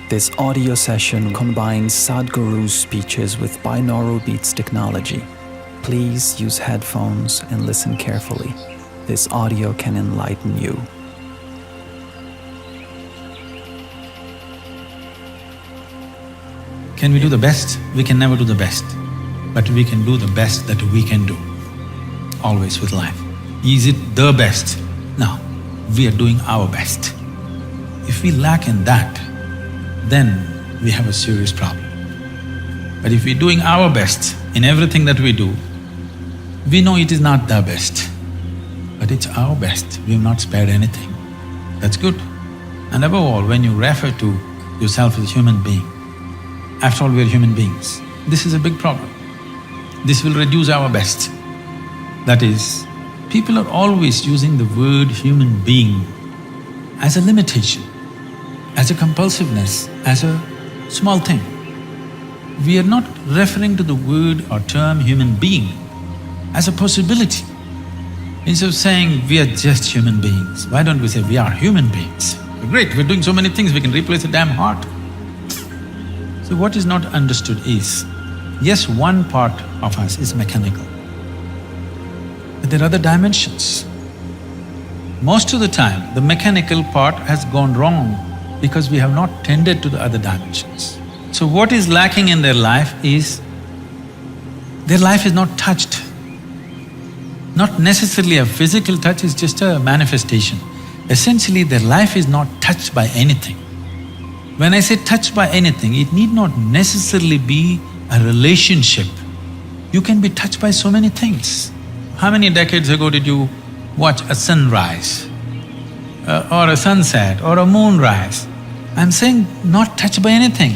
This audio session combines Sadhguru's speeches with binaural beats technology. Please use headphones and listen carefully. This audio can enlighten you. Can we do the best? We can never do the best. But we can do the best that we can do, always with life. Is it the best? No, we are doing our best. If we lack in that, then we have a serious problem. But if we're doing our best in everything that we do, we know it is not the best, but it's our best. We have not spared anything. That's good. And above all, when you refer to yourself as a human being, after all, we are human beings. This is a big problem. This will reduce our best. That is, people are always using the word human being as a limitation, as a compulsiveness, as a small thing. We are not referring to the word or term human being as a possibility. Instead of saying we are just human beings, why don't we say we are human beings? Great, we're doing so many things, we can replace the damn heart. So what is not understood is, yes, one part of us is mechanical, but there are other dimensions. Most of the time, the mechanical part has gone wrong because we have not tended to the other dimensions. So what is lacking in their life is, their life is not touched. Not necessarily a physical touch, is just a manifestation. Essentially, their life is not touched by anything. When I say touched by anything, it need not necessarily be a relationship. You can be touched by so many things. How many decades ago did you watch a sunrise? Or a sunset, or a moonrise? I'm saying not touched by anything.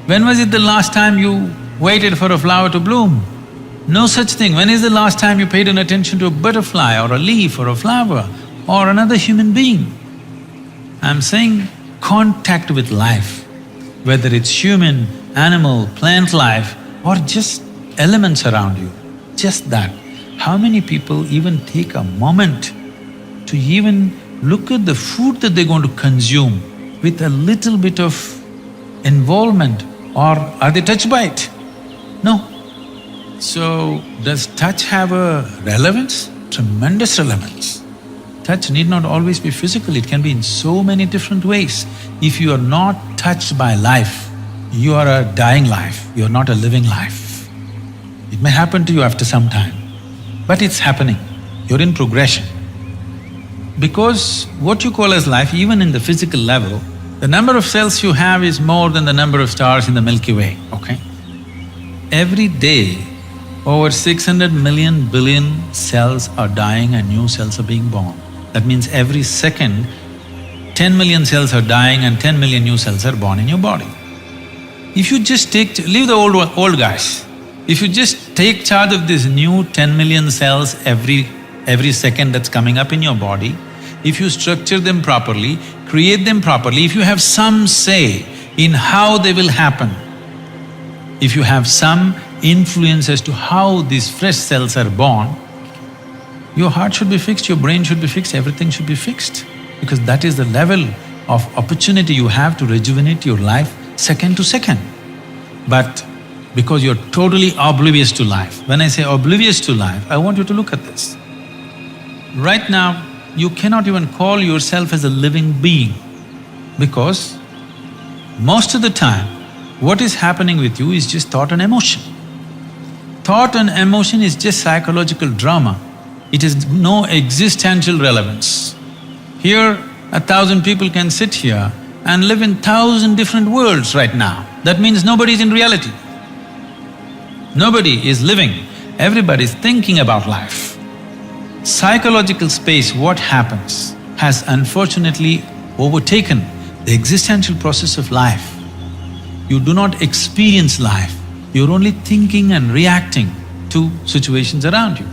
When was it the last time you waited for a flower to bloom? No such thing. When is the last time you paid an attention to a butterfly or a leaf or a flower or another human being? I'm saying contact with life, whether it's human, animal, plant life or just elements around you, just that. How many people even take a moment to even look at the food that they're going to consume with a little bit of involvement, or are they touched by it? No. So, does touch have a relevance? Tremendous relevance. Touch need not always be physical, it can be in so many different ways. If you are not touched by life, you are a dying life, you are not a living life. It may happen to you after some time, but it's happening, you're in progression. Because what you call as life, even in the physical level, the number of cells you have is more than the number of stars in the Milky Way, okay? Every day, over 600 million billion cells are dying and new cells are being born. That means every second, 10 million cells are dying and 10 million new cells are born in your body. If you just leave the old guys, if you just take charge of these new 10 million cells every second that's coming up in your body, if you structure them properly, create them properly, if you have some say in how they will happen, if you have some influence as to how these fresh cells are born, your heart should be fixed, your brain should be fixed, everything should be fixed. Because that is the level of opportunity you have to rejuvenate your life second to second. But because you're totally oblivious to life, when I say oblivious to life, I want you to look at this. Right now, you cannot even call yourself as a living being because most of the time, what is happening with you is just thought and emotion. Thought and emotion is just psychological drama. It has no existential relevance. Here, 1,000 people can sit here and live in 1,000 different worlds right now. That means nobody is in reality. Nobody is living, everybody is thinking about life. Psychological space, what happens, has unfortunately overtaken the existential process of life. You do not experience life, you're only thinking and reacting to situations around you.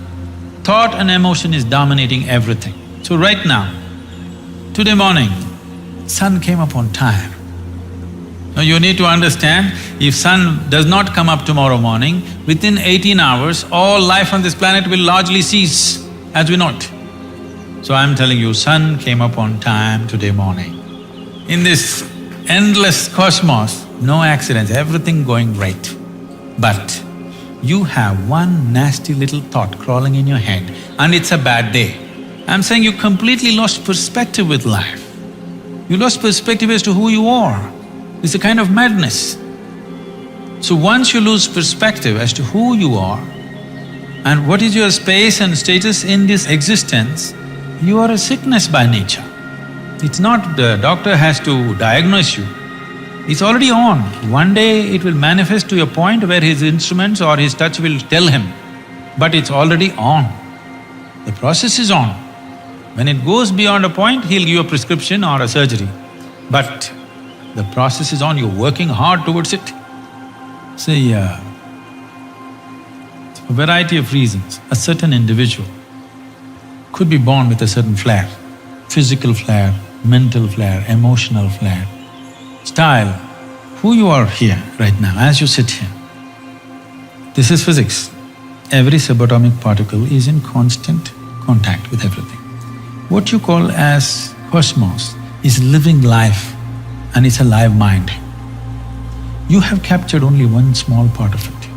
Thought and emotion is dominating everything. So right now, today morning, sun came up on time. Now you need to understand, if sun does not come up tomorrow morning, within 18 hours, all life on this planet will largely cease as we know it. So I'm telling you, sun came up on time today morning. In this endless cosmos, no accidents, everything going right. But you have one nasty little thought crawling in your head and it's a bad day. I'm saying you completely lost perspective with life. You lost perspective as to who you are. It's a kind of madness. So once you lose perspective as to who you are and what is your space and status in this existence, you are a sickness by nature. It's not the doctor has to diagnose you, it's already on. One day it will manifest to a point where his instruments or his touch will tell him, but it's already on. The process is on. When it goes beyond a point, he'll give you a prescription or a surgery. But the process is on, you're working hard towards it. See, for a variety of reasons, a certain individual could be born with a certain flair, physical flair, mental flair, emotional flair, style. Who you are here right now, as you sit here, this is physics. Every subatomic particle is in constant contact with everything. What you call as cosmos is living life and it's a live mind. You have captured only one small part of it.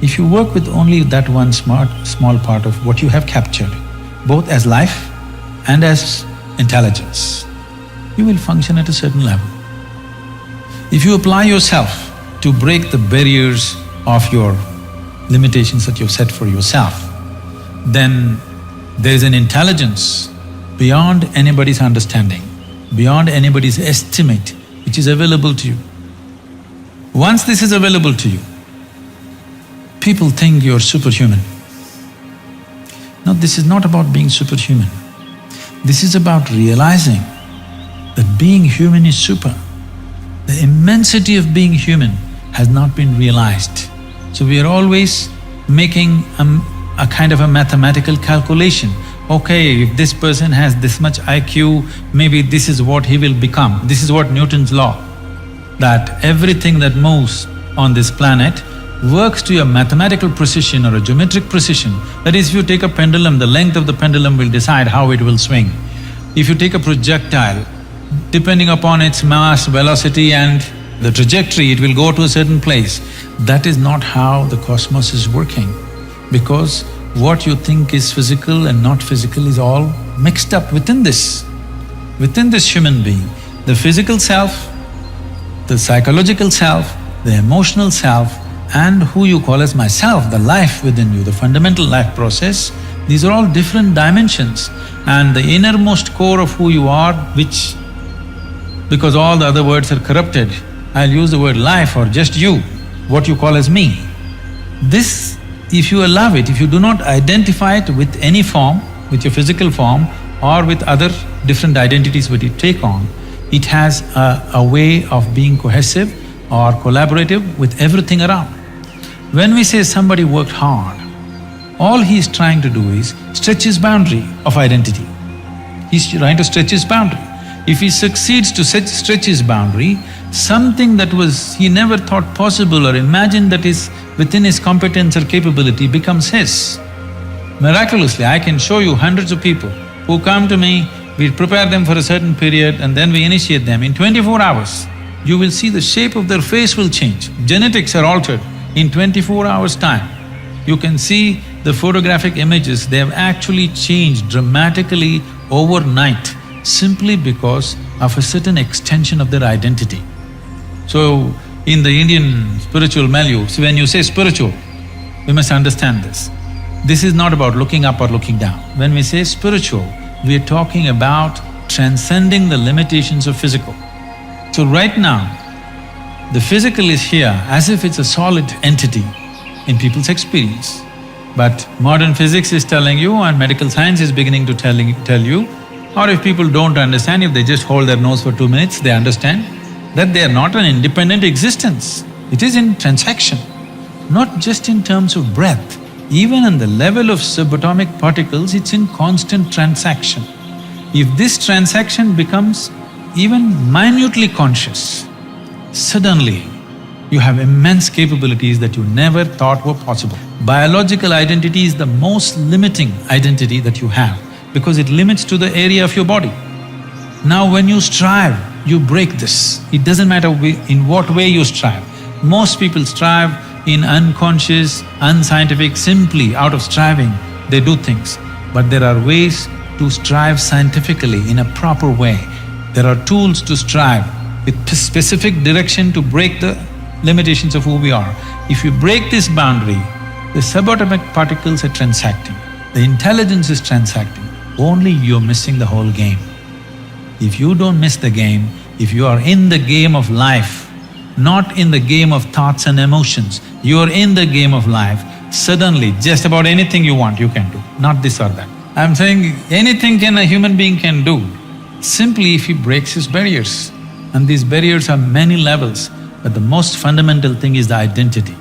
If you work with only that one small part of what you have captured, both as life and as intelligence, you will function at a certain level. If you apply yourself to break the barriers of your limitations that you've set for yourself, then there is an intelligence beyond anybody's understanding, beyond anybody's estimate, which is available to you. Once this is available to you, people think you're superhuman. No, this is not about being superhuman. This is about realizing that being human is super. The immensity of being human has not been realized. So we are always making a kind of a mathematical calculation. Okay, if this person has this much IQ, maybe this is what he will become. This is what Newton's law, that everything that moves on this planet works to a mathematical precision or a geometric precision. That is, if you take a pendulum, the length of the pendulum will decide how it will swing. If you take a projectile, depending upon its mass, velocity and the trajectory, it will go to a certain place. That is not how the cosmos is working, because what you think is physical and not physical is all mixed up within this human being. The physical self, the psychological self, the emotional self, and who you call as myself, the life within you, the fundamental life process, these are all different dimensions. And the innermost core of who you are, which, because all the other words are corrupted, I'll use the word life or just you, what you call as me. This, if you allow it, if you do not identify it with any form, with your physical form or with other different identities that you take on, it has a way of being cohesive or collaborative with everything around. When we say somebody worked hard, all he's trying to do is stretch his boundary of identity. He's trying to stretch his boundary. If he succeeds to stretch his boundary, something that he never thought possible or imagined that is within his competence or capability becomes his. Miraculously, I can show you hundreds of people who come to me, we prepare them for a certain period and then we initiate them. In 24 hours, you will see the shape of their face will change. Genetics are altered in 24 hours' time. You can see the photographic images, they have actually changed dramatically overnight simply because of a certain extension of their identity. So, in the Indian spiritual milieu, so when you say spiritual, we must understand this. This is not about looking up or looking down. When we say spiritual, we are talking about transcending the limitations of physical. So right now, the physical is here as if it's a solid entity in people's experience. But modern physics is telling you and medical science is beginning to tell you, or if people don't understand, if they just hold their nose for 2 minutes, they understand that they are not an independent existence. It is in transaction, not just in terms of breath. Even on the level of subatomic particles, it's in constant transaction. If this transaction becomes even minutely conscious, suddenly you have immense capabilities that you never thought were possible. Biological identity is the most limiting identity that you have because it limits to the area of your body. Now when you strive you break this. It doesn't matter in what way you strive. Most people strive in unconscious, unscientific, simply out of striving, they do things. But there are ways to strive scientifically in a proper way. There are tools to strive with specific direction to break the limitations of who we are. If you break this boundary, the subatomic particles are transacting, the intelligence is transacting, only you're missing the whole game. If you don't miss the game, if you are in the game of life, not in the game of thoughts and emotions, you are in the game of life, suddenly just about anything you want you can do, not this or that. I'm saying anything a human being can do, simply if he breaks his barriers. And these barriers are many levels, but the most fundamental thing is the identity.